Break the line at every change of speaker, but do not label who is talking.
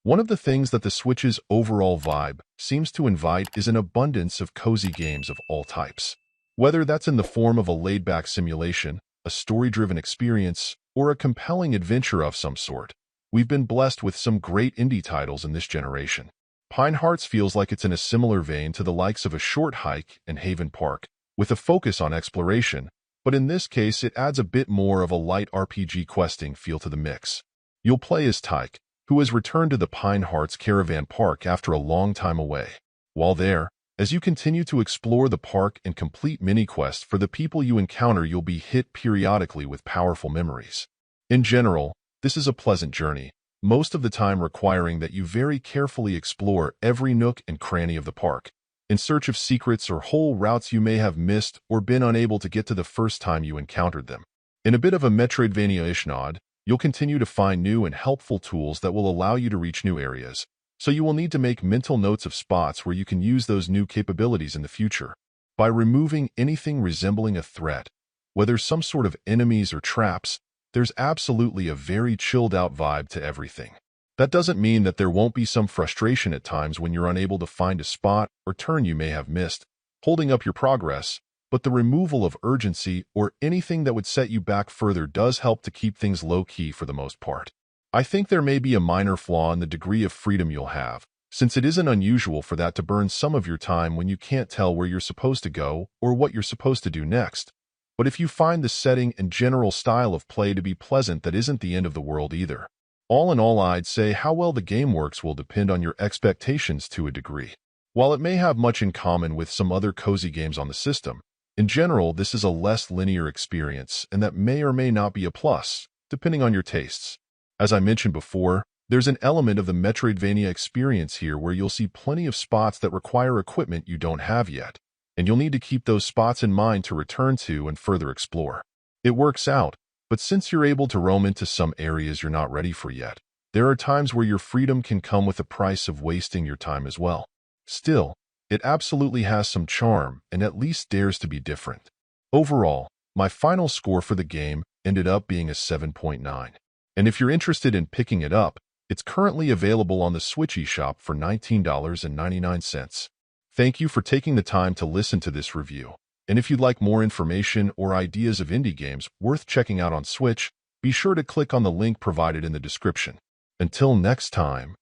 One of the things that the Switch's overall vibe seems to invite is an abundance of cozy games of all types. Whether that's in the form of a laid-back simulation, a story-driven experience, or a compelling adventure of some sort, we've been blessed with some great indie titles in this generation. Pine Hearts feels like it's in a similar vein to the likes of A Short Hike and Haven Park, with a focus on exploration, but in this case it adds a bit more of a light RPG questing feel to the mix. You'll play as Tyke, who has returned to the Pine Hearts Caravan Park after a long time away. While there, as you continue to explore the park and complete mini-quests for the people you encounter, you'll be hit periodically with powerful memories. In general, this is a pleasant journey, most of the time requiring that you very carefully explore every nook and cranny of the park, in search of secrets or whole routes you may have missed or been unable to get to the first time you encountered them. In a bit of a Metroidvania-ish nod, you'll continue to find new and helpful tools that will allow you to reach new areas, so you will need to make mental notes of spots where you can use those new capabilities in the future. By removing anything resembling a threat, whether some sort of enemies or traps, there's absolutely a very chilled-out vibe to everything. That doesn't mean that there won't be some frustration at times when you're unable to find a spot or turn you may have missed, holding up your progress, but the removal of urgency or anything that would set you back further does help to keep things low-key for the most part. I think there may be a minor flaw in the degree of freedom you'll have, since it isn't unusual for that to burn some of your time when you can't tell where you're supposed to go or what you're supposed to do next. But if you find the setting and general style of play to be pleasant, that isn't the end of the world either. All in all, I'd say how well the game works will depend on your expectations to a degree. While it may have much in common with some other cozy games on the system, in general, this is a less linear experience, and that may or may not be a plus, depending on your tastes. As I mentioned before, there's an element of the Metroidvania experience here where you'll see plenty of spots that require equipment you don't have yet, and you'll need to keep those spots in mind to return to and further explore. It works out, but since you're able to roam into some areas you're not ready for yet, there are times where your freedom can come with the price of wasting your time as well. Still, it absolutely has some charm and at least dares to be different. Overall, my final score for the game ended up being a 7.9. And if you're interested in picking it up, it's currently available on the Switch eShop for $19.99. Thank you for taking the time to listen to this review. And if you'd like more information or ideas of indie games worth checking out on Switch, be sure to click on the link provided in the description. Until next time.